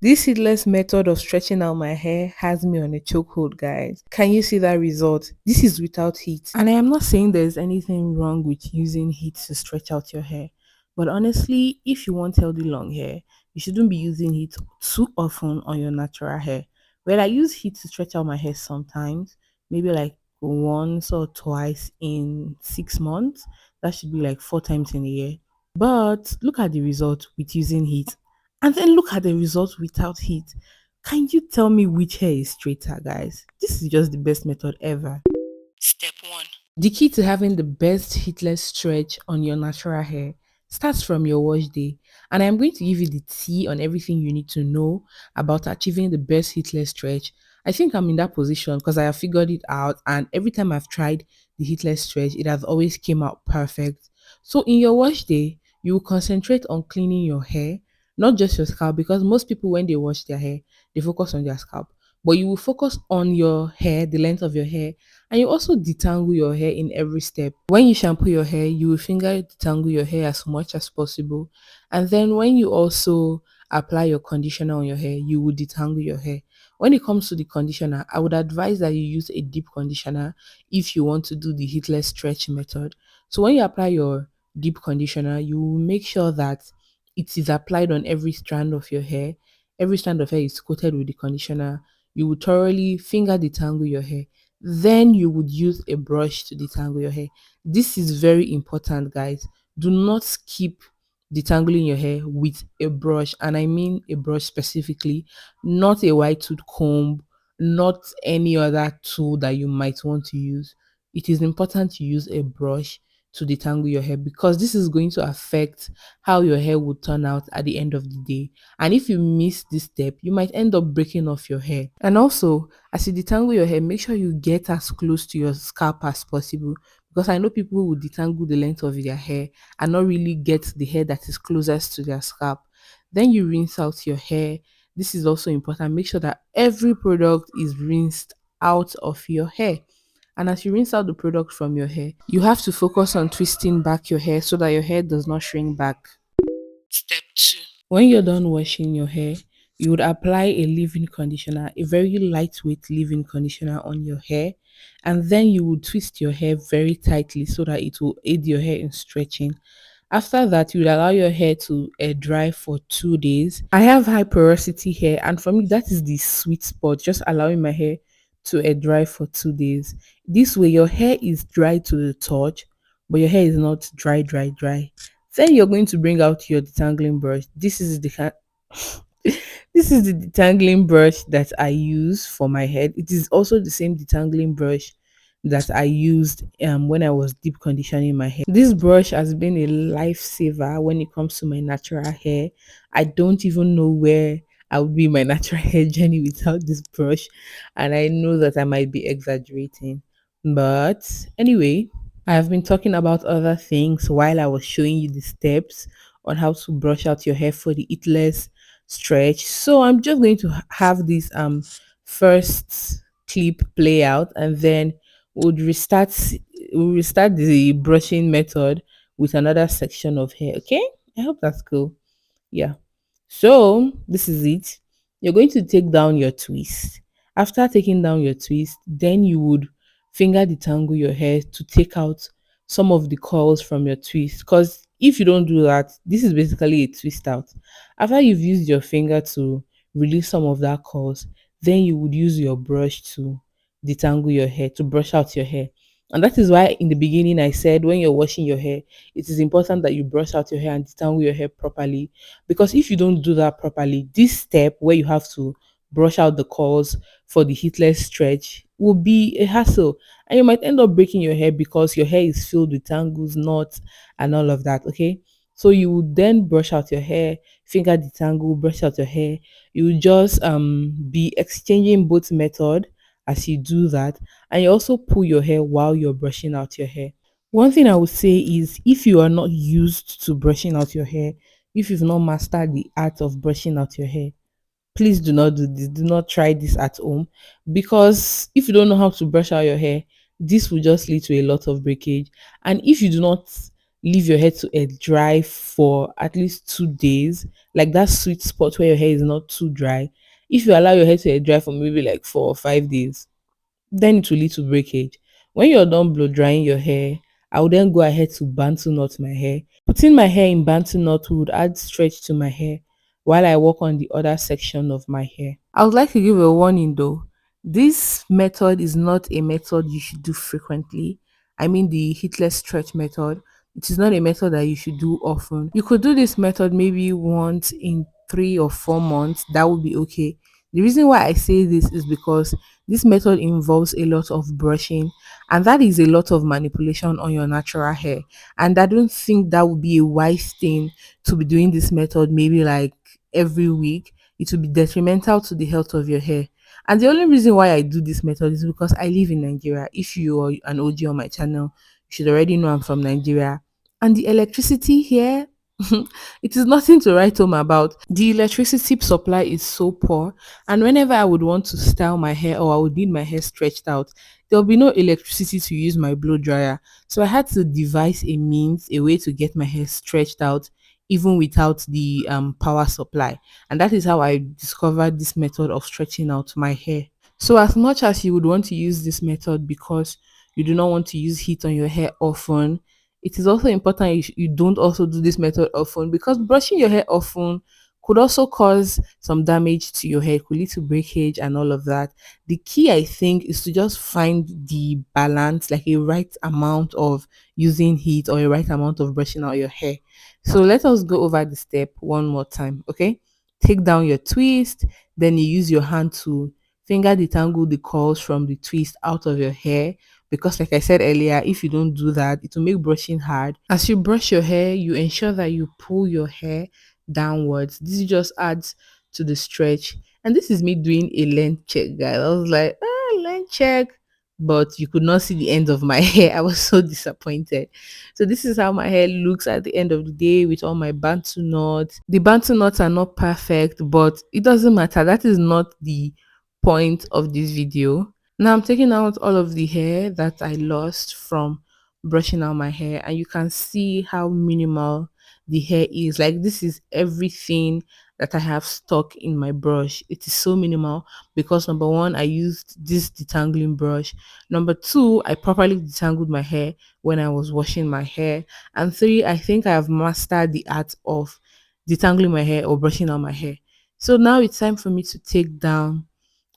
This heatless method of stretching out my hair has me on a chokehold, guys. Can you see that result? This is without heat. And I am not saying there's anything wrong with using heat to stretch out your hair. But honestly, if you want healthy long hair, you shouldn't be using heat too often on your natural hair. Well, I use heat to stretch out my hair sometimes, maybe like once or twice in 6 months. That should be like 4 times in a year. But look at the result with using heat. And then look at the results without heat. Can you tell me which hair is straighter, guys? This is just the best method ever. Step 1. The key to having the best heatless stretch on your natural hair starts from your wash day. And I'm going to give you the tea on everything you need to know about achieving the best heatless stretch. I think I'm in that position because I have figured it out, and every time I've tried the heatless stretch, it has always came out perfect. So in your wash day, you will concentrate on cleaning your hair, not just your scalp, because most people when they wash their hair, they focus on their scalp. But you will focus on your hair, the length of your hair, and you also detangle your hair in every step. When you shampoo your hair, you will finger detangle your hair as much as possible. And then when you also apply your conditioner on your hair, you will detangle your hair. When it comes to the conditioner, I would advise that you use a deep conditioner if you want to do the heatless stretch method. So when you apply your deep conditioner, you will make sure that it is applied on every strand of your hair. Every strand of hair is coated with the conditioner. You will thoroughly finger detangle your hair. Then you would use a brush to detangle your hair. This is very important, guys. Do not skip detangling your hair with a brush, and I mean a brush specifically, not a white tooth comb, not any other tool that you might want to use. It is important to use a brush to detangle your hair because this is going to affect how your hair will turn out at the end of the day. And if you miss this step, you might end up breaking off your hair. And also, as you detangle your hair, make sure you get as close to your scalp as possible, because I know people who will detangle the length of their hair and not really get the hair that is closest to their scalp. Then you rinse out your hair. This is also important. Make sure that every product is rinsed out of your hair. And as you rinse out the product from your hair, you have to focus on twisting back your hair so that your hair does not shrink back. Step 2. When you're done washing your hair, you would apply a leave-in conditioner, a very lightweight leave-in conditioner on your hair, and then you would twist your hair very tightly so that it will aid your hair in stretching. After that, you would allow your hair to air dry for 2 days. I have high porosity hair, and for me, that is the sweet spot, just allowing my hair to air dry for 2 days. This way, your hair is dry to the touch, but your hair is not dry, dry, dry. Then you're going to bring out your detangling brush. This is the detangling brush that I use for my head. It is also the same detangling brush that I used when I was deep conditioning my hair. This brush has been a lifesaver when it comes to my natural hair. I don't even know where I would be in my natural hair journey without this brush, and I know that I might be exaggerating. But anyway, I have been talking about other things while I was showing you the steps on how to brush out your hair for the heatless stretch. So I'm just going to have this first clip play out, and then we'll restart the brushing method with another section of hair. Okay? I hope that's cool. Yeah. So this is it. You're going to take down your twist. After taking down your twist, then you would finger detangle your hair to take out some of the curls from your twist. Because if you don't do that, this is basically a twist out. After you've used your finger to release some of that curls, then you would use your brush to detangle your hair, to brush out your hair. And that is why in the beginning I said when you're washing your hair, it is important that you brush out your hair and detangle your hair properly, because if you don't do that properly, this step where you have to brush out the curls for the heatless stretch will be a hassle, and you might end up breaking your hair because your hair is filled with tangles, knots, and all of that. Okay, so you would then brush out your hair, finger detangle, brush out your hair. You will just be exchanging both method as you do that, and you also pull your hair while you're brushing out your hair. One thing I would say is if you are not used to brushing out your hair, if you've not mastered the art of brushing out your hair, please do not do this. Do not try this at home, because if you don't know how to brush out your hair, this will just lead to a lot of breakage. And if you do not leave your hair to air dry for at least 2 days, like that sweet spot where your hair is not too dry. If you allow your hair to air dry for maybe like 4 or 5 days, then it will lead to breakage. When you're done blow drying your hair, I will then go ahead to Bantu knot my hair. Putting my hair in Bantu knot would add stretch to my hair while I work on the other section of my hair. I would like to give a warning though. This method is not a method you should do frequently. I mean the heatless stretch method. It is not a method that you should do often. You could do this method maybe once in 3 or 4 months. That would be okay. The reason why I say this is because this method involves a lot of brushing, and that is a lot of manipulation on your natural hair. And I don't think that would be a wise thing to be doing this method maybe like every week. It will be detrimental to the health of your hair. And the only reason why I do this method is because I live in Nigeria. If you are an OG on my channel, you should already know I'm from Nigeria. And the electricity here, it is nothing to write home about. The electricity supply is so poor, and whenever I would want to style my hair or I would need my hair stretched out, there will be no electricity to use my blow dryer. So I had to devise a means, a way to get my hair stretched out even without the power supply. And that is how I discovered this method of stretching out my hair. So as much as you would want to use this method because you do not want to use heat on your hair often, it is also important you don't also do this method often, because brushing your hair often could also cause some damage to your hair. It could lead to breakage and all of that. The key, I think, is to just find the balance, like a right amount of using heat or a right amount of brushing out your hair. So let us go over the step one more time, okay? Take down your twist, then you use your hand to finger detangle the curls from the twist out of your hair, because like I said earlier, if you don't do that, it will make brushing hard. As you brush your hair, you ensure that you pull your hair downwards. This just adds to the stretch. And this is me doing a length check, guys. I was like, length check, but you could not see the end of my hair. I was so disappointed. So this is how my hair looks at the end of the day with all my Bantu knots. The Bantu knots are not perfect, but it doesn't matter. That is not the point of this video. Now I'm taking out all of the hair that I lost from brushing out my hair, and you can see how minimal the hair is. Like, this is everything that I have stuck in my brush. It is so minimal because number one, I used this detangling brush. Number two, I properly detangled my hair when I was washing my hair. And three, I think I have mastered the art of detangling my hair or brushing out my hair. So now it's time for me to take down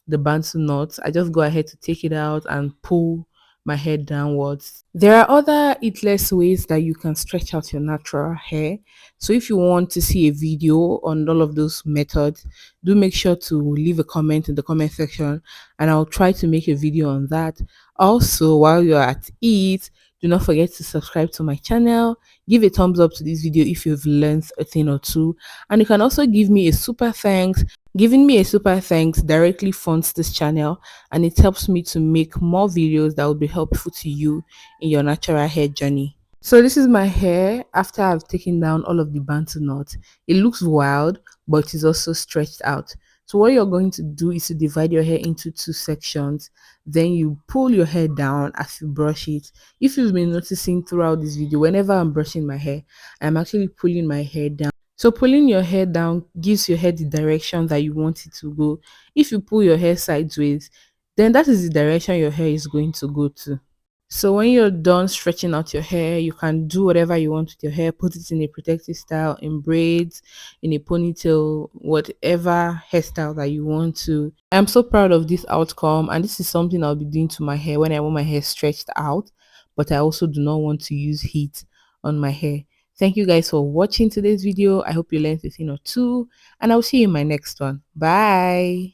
the Bantu knots. I just go ahead to take it out and pull my hair downwards. There are other heatless ways that you can stretch out your natural hair. So if you want to see a video on all of those methods, do make sure to leave a comment in the comment section and I'll try to make a video on that. Also, while you're at it, do not forget to subscribe to my channel, give a thumbs up to this video if you've learned a thing or two, and you can also give me a super thanks. Giving me a super thanks directly funds this channel, and it helps me to make more videos that will be helpful to you in your natural hair journey. So this is my hair after I've taken down all of the Bantu knots. It looks wild, but it is also stretched out. So what you're going to do is to divide your hair into two sections. Then you pull your hair down as you brush it. If you've been noticing throughout this video, whenever I'm brushing my hair, I'm actually pulling my hair down. So pulling your hair down gives your hair the direction that you want it to go. If you pull your hair sideways, then that is the direction your hair is going to go to. So when you're done stretching out your hair, you can do whatever you want with your hair. Put it in a protective style, in braids, in a ponytail, whatever hairstyle that you want to. I'm so proud of this outcome, and this is something I'll be doing to my hair when I want my hair stretched out, but I also do not want to use heat on my hair. Thank you guys for watching today's video. I hope you learned a thing or two, and I'll see you in my next one. Bye.